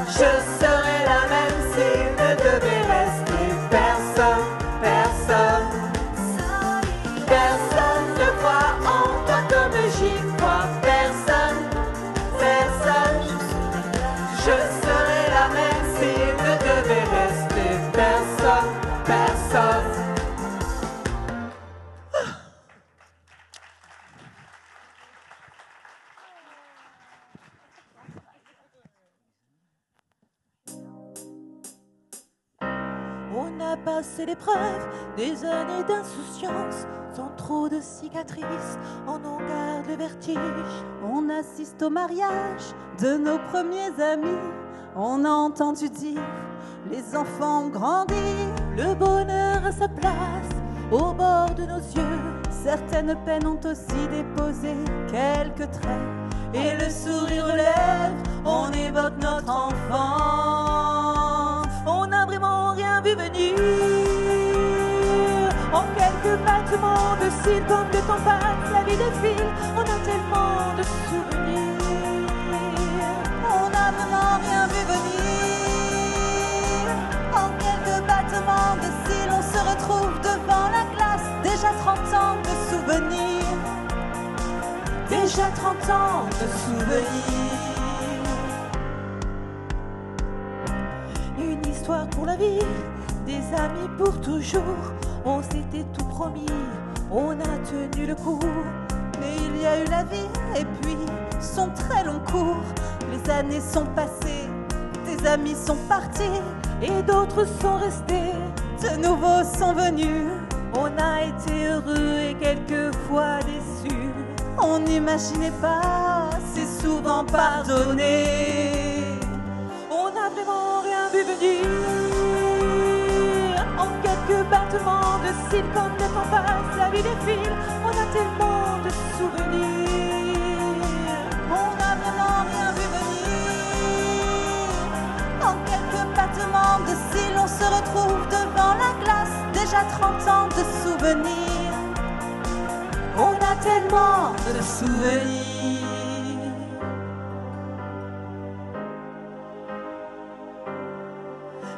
Je serai la même s'il ne devait rester. Personne, personne. Personne ne croit en toi comme j'y crois. Personne, personne. Je serai la même s'il ne devait rester. Personne, personne. On a passé l'épreuve des années d'insouciance, sans trop de cicatrices, on en garde le vertige. On assiste au mariage de nos premiers amis, on a entendu dire, les enfants ont grandi, le bonheur a sa place au bord de nos yeux. Certaines peines ont aussi déposé quelques traits, et le sourire aux lèvres, on évoque notre enfant. On n'a vraiment rien vu venir. En quelques battements de cils, comme le temps passe, la vie défile. On a tellement de souvenirs. On n'a vraiment rien vu venir. En quelques battements de cils, on se retrouve devant la glace. Déjà 30 ans de souvenirs. Déjà 30 ans de souvenirs. Une histoire pour la vie, des amis pour toujours. On s'était tout promis, on a tenu le coup. Mais il y a eu la vie et puis son très long cours. Les années sont passées, tes amis sont partis et d'autres sont restés. De nouveaux sont venus. On a été heureux et quelquefois déçus. On n'imaginait pas, c'est souvent pardonné. On n'a vraiment rien vu difficile comme le temps passe, la vie défile, on a tellement de souvenirs. On n'a vraiment rien vu venir. En quelques battements de cils, on se retrouve devant la glace, déjà 30 ans de souvenirs. On a tellement de souvenirs.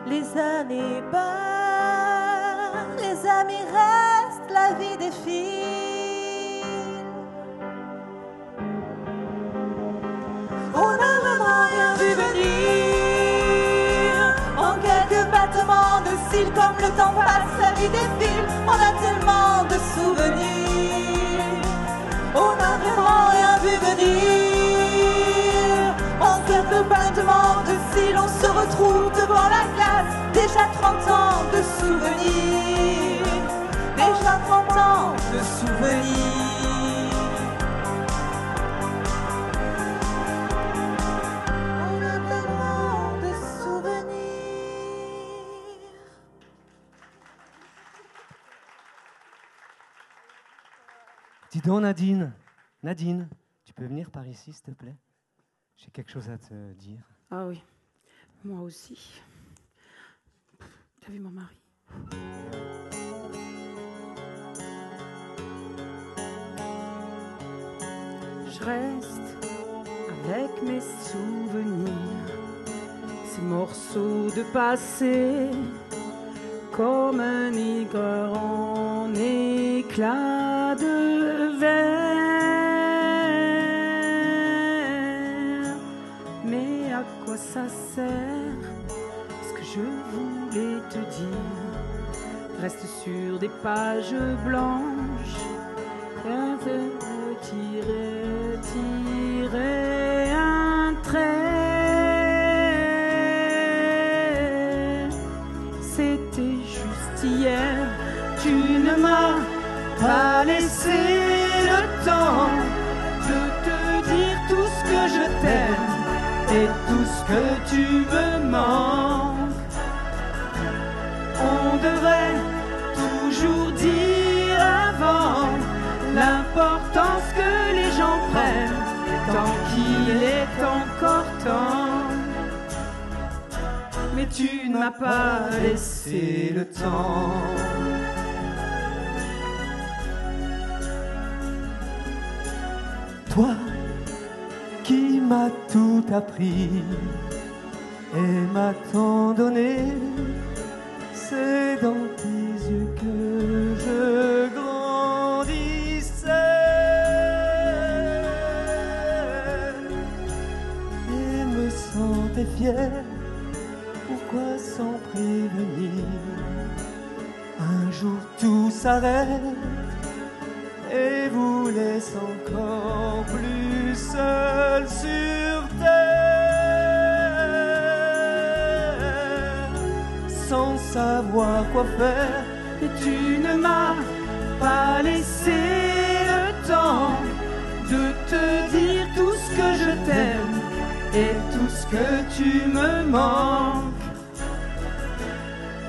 Les années passent, les amis restent, la vie défile. On n'a vraiment rien vu venir. En quelques battements de cils, comme le temps passe, la vie défile. On a tellement de souvenirs. On n'a vraiment rien vu venir. En quelques battements de cils, on se retrouve devant la glace. Déjà 30 ans de souvenirs. Déjà 30 ans de souvenirs. On a tellement de souvenirs. Dis donc Nadine, Nadine, tu peux venir par ici s'il te plaît? J'ai quelque chose à te dire. Ah oui, moi aussi. T'as vu mon mari? Je reste avec mes souvenirs, ces morceaux de passé, comme un aigreur en éclat de verre. Mais à quoi ça sert? Ce que je voulais te dire reste sur des pages blanches. Rien de tirer un trait. C'était juste hier, tu ne m'as pas laissé le temps de te dire tout ce que je t'aime et tout ce que tu me manques. On devrait toujours dire avant l'importance que les gens prennent tant qu'il est encore temps. Mais tu ne m'as pas laissé le temps. Toi qui m'as tout appris et m'as tant donné, c'est dans tes yeux que je grandissais et me sentais fier. Pourquoi sans prévenir? Un jour tout s'arrête et vous laisse encore plus seul sur terre, sans savoir quoi faire. Et tu ne m'as pas laissé le temps de te dire tout ce que je t'aime et tout ce que tu me manques.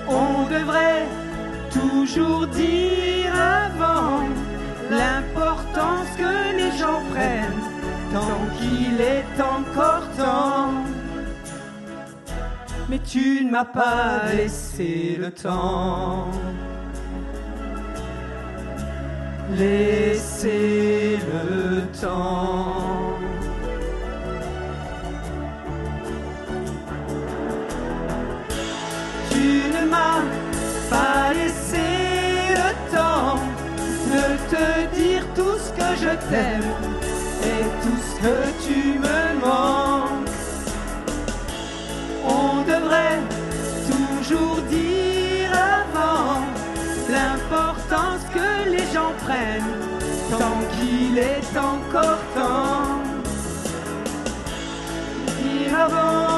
On devrait toujours dire avant l'importance que les gens prennent tant qu'il est encore temps. Mais tu ne m'as pas laissé le temps. Laissez le temps. Tu ne m'as pas laissé le temps de te dire tout ce que je t'aime et tout ce que tu me manques. On devrait toujours dire avant l'importance que les gens prennent tant qu'il est encore temps. Dire avant.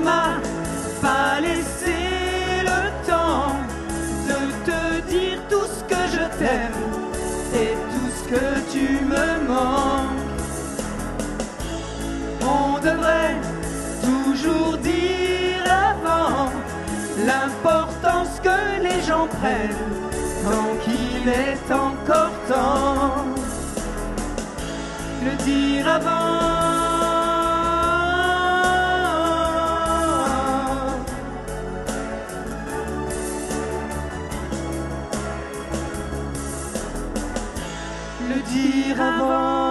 m'as pas laissé le temps de te dire tout ce que je t'aime et tout ce que tu me manques. On devrait toujours dire avant l'importance que les gens prennent tant qu'il est encore temps. Le dire avant. Le dire avant.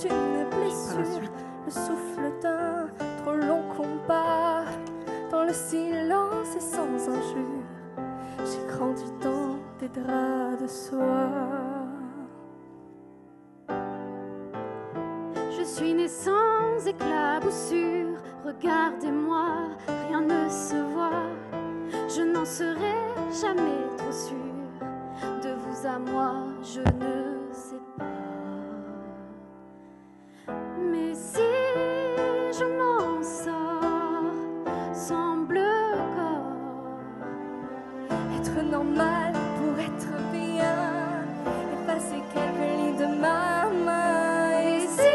D'une blessure, le souffle d'un trop long combat. Dans le silence et sans injure, j'ai grandi dans des draps de soie. Je suis née sans éclaboussure. Regardez-moi, rien ne se voit. Je n'en serai jamais trop sûre. De vous à moi, je ne sais pas. Mais si je m'en sors sans bleu corps, être normal pour être bien, effacer quelques lignes de ma main. et si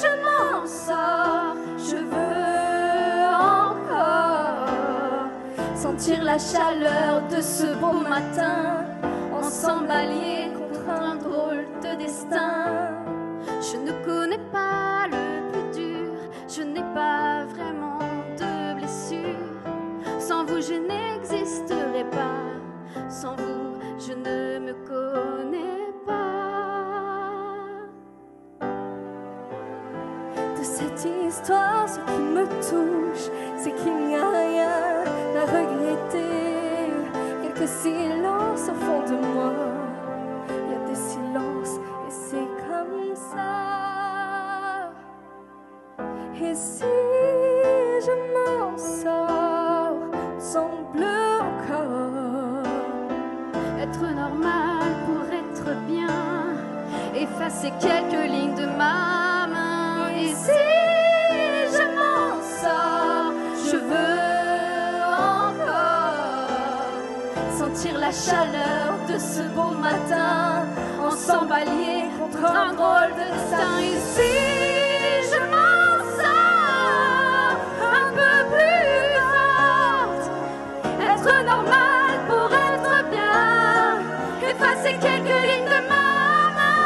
je m'en sors, je veux encore sentir la chaleur de ce beau matin, ensemble alliés contre un drôle de destin. Je ne connais pas le plus dur, je n'ai pas vraiment de blessure. Sans vous, je n'existerai pas. Sans vous, je ne me connais pas. De cette histoire, ce qui me touche, c'est qu'il n'y a rien à regretter. Quelques silences au fond de moi, il y a des silences et c'est comme ça. Et si je m'en sors sans bleu encore, être normal pour être bien, effacer quelques lignes de ma main. Et si je m'en sors, je veux encore sentir la chaleur de ce beau matin, ensemble alliés contre un drôle de destin. Et si je m'en sors un peu plus forte, être normal pour être bien, effacer quelques lignes de ma main.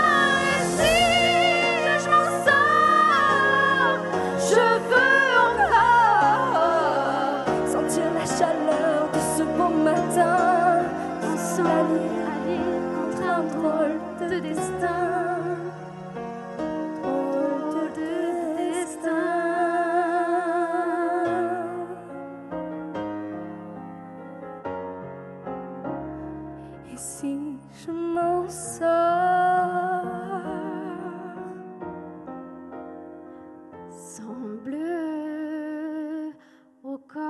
Et si je m'en sors, je veux encore sentir la chaleur de ce beau matin, ensemble alliés contre un drôle de destin. Drôle de destin. Et si je m'en sors sans bleu au corps.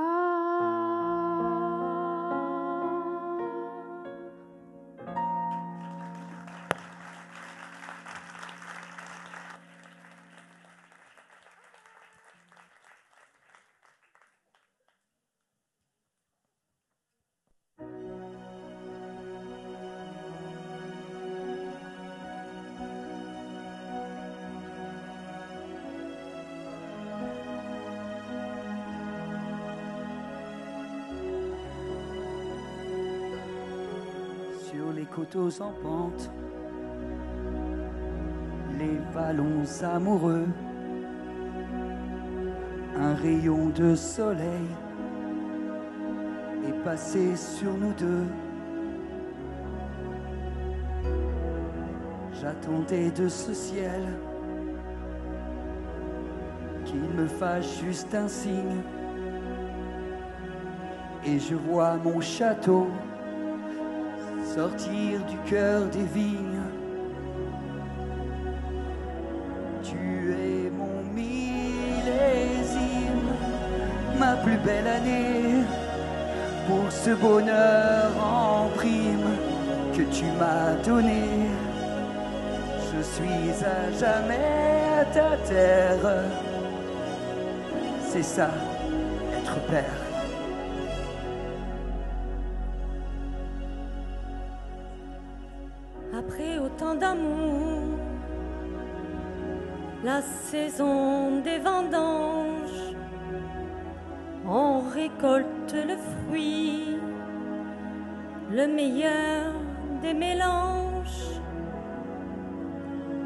Sur les coteaux en pente, les vallons amoureux, un rayon de soleil est passé sur nous deux. J'attendais de ce ciel qu'il me fasse juste un signe. Et je vois mon château sortir du cœur des vignes. Tu es mon millésime, ma plus belle année, pour ce bonheur en prime que tu m'as donné. Je suis à jamais à ta terre. C'est ça, être père. Après autant d'amour, la saison des vendanges, on récolte le fruit, le meilleur des mélanges.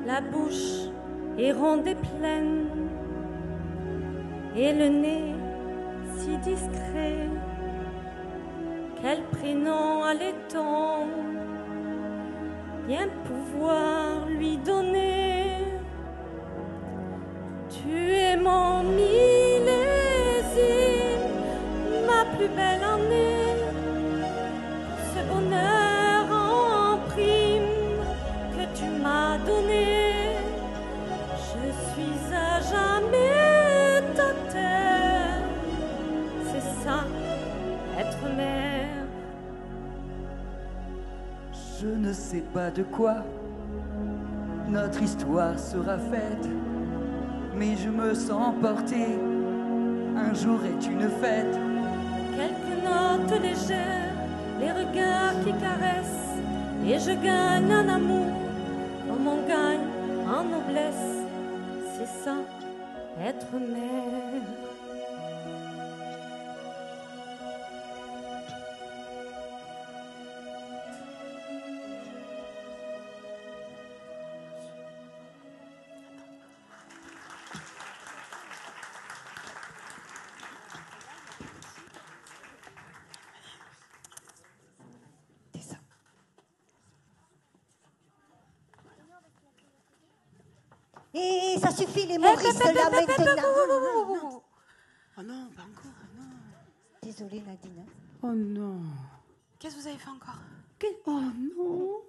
La bouche est ronde et pleine, et le nez si discret. Quel prénom allait-on bien pouvoir lui donner? Tu es mon millésime, ma plus belle année, ce bonheur en prime que tu m'as donné. Je suis à jamais ta terre, c'est ça, être mère. Je ne sais pas de quoi notre histoire sera faite, mais je me sens porté. Un jour est une fête. Quelques notes légères, les regards qui caressent, et je gagne en amour comme on gagne en noblesse. C'est ça, être mère. Et ça suffit les Maurice là maintenant. Oh non, pas encore. Non. Désolée Nadine. Oh non. Qu'est-ce que vous avez fait encore? Oh non.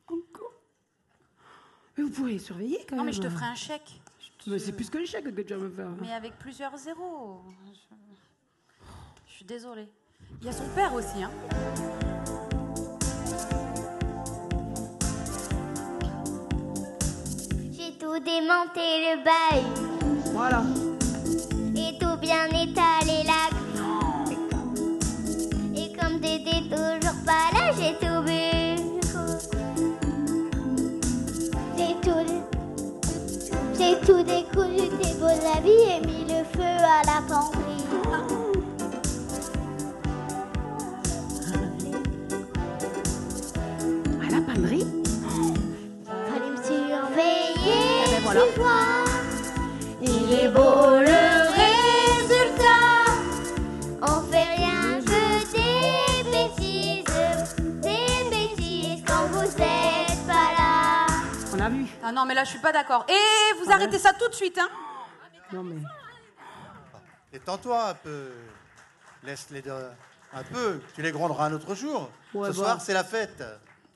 Encore. Mais vous pourriez surveiller quand même. Non mais je te ferai un chèque. Mais c'est plus que le chèque que tu vas me faire. Mais avec plusieurs zéros. Je suis désolée. Il y a son père aussi, hein. J'ai tout démonté le bahut. Voilà. Et tout bien étalé là. Et comme t'étais toujours pas là, j'ai tout bu. J'ai tout découvert tes beaux habits et mis le feu à la penderie. À la pannerie? Fallait me surveiller, Eh ben voilà. tu vois. Il est beau le résultat. On fait rien que des bêtises quand vous êtes pas là. On a vu. Ah non mais là je suis pas d'accord. Et vous arrêtez ça tout de suite, hein. Non mais... Détends-toi un peu. Laisse-les un peu. Tu les gronderas un autre jour. Ouais, Ce bah. soir, c'est la fête.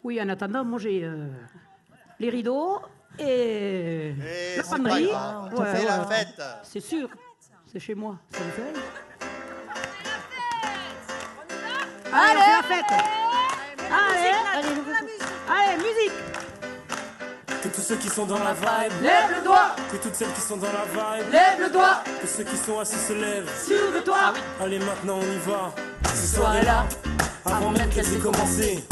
Oui, en attendant, moi j'ai les rideaux et la c'est pannerie. pas grave. On fait la fête. C'est sûr. C'est chez moi. Ça me fait. Allez, on fait la fête. Allez, musique. Que tous ceux qui sont dans la vibe, Lève le doigt. Que toutes celles qui sont dans la vibe, Lève le doigt. Que ceux qui sont assis se lèvent. Sûr de toi. Allez, maintenant on y va. Ce soir-là, avant même qu'elle ait commencé,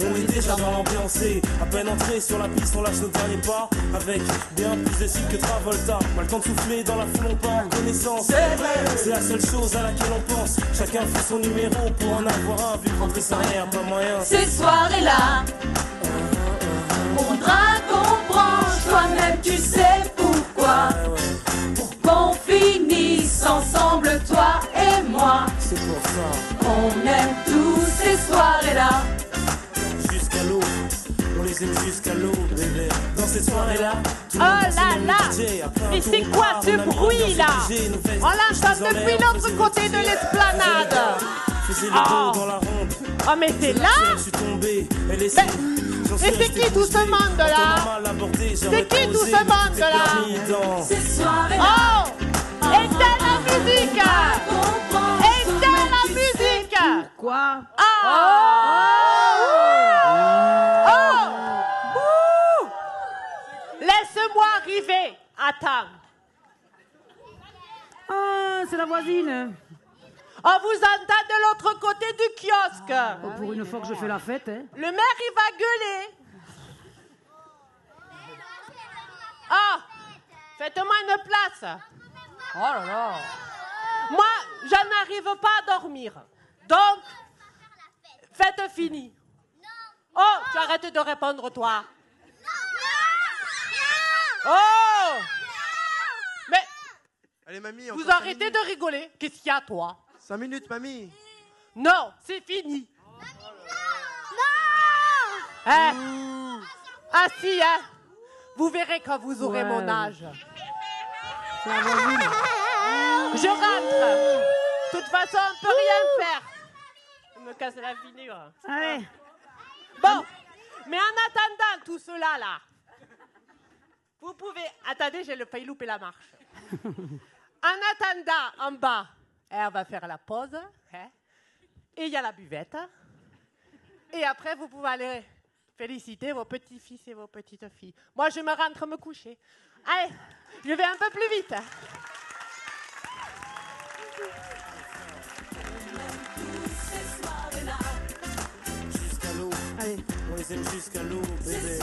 on est déjà dans l'ambiance. À peine entré sur la piste, on lâche nos derniers pas. Avec bien plus de style que Travolta. Pas le temps de souffler, dans la foule on part en connaissance. C'est vrai. C'est la seule chose à laquelle on pense. Chacun fait son numéro pour en avoir un. Vu que rentrer sans rien, pas moyen. Ces soirées-là, on drague, on branche, toi-même tu sais pourquoi. Pour qu'on finisse ensemble, toi et moi. C'est pour ça. On aime tous ces soirées-là. Jusqu'à l'eau, on les les aime jusqu'à l'eau, bébé. Dans cette soirée-là, Oh là là! Mais c'est quoi ce bruit là? On l'entend depuis l'autre côté de l'esplanade. Oh mais c'est là? Mais c'est qui tout ce monde là? C'est qui tout ce monde là? Oh! Éteins la musique! Éteins la musique! Quoi? Laisse-moi arriver. Attends. Ah, c'est la voisine. On vous entend de l'autre côté du kiosque. Oh, pour une fois que je fais la fête, hein. Le maire, il va gueuler. Ah, faites-moi une place. Oh là là. Moi, je n'arrive pas à dormir. Donc, fête finie. Oh, tu arrêtes de répondre, toi. Oh! Mais Allez, mamie, vous arrêtez de rigoler. Qu'est-ce qu'il y a, toi? 5 minutes, mamie. Non, c'est fini. Non! Hein? Ah si, hein? Vous verrez quand vous aurez mon âge. Je rentre. De toute façon, on ne peut rien faire. On me casse la figure. Allez. Bon, mais en attendant tout cela là, vous pouvez... Attendez, j'ai failli louper la marche. En attendant, en bas, on va faire la pause. Hein, et il y a la buvette. Et après, vous pouvez aller féliciter vos petits-fils et vos petites-filles. Moi, je me rentre me coucher. Allez, je vais un peu plus vite. Allez. On les aime jusqu'à l'eau, bébé.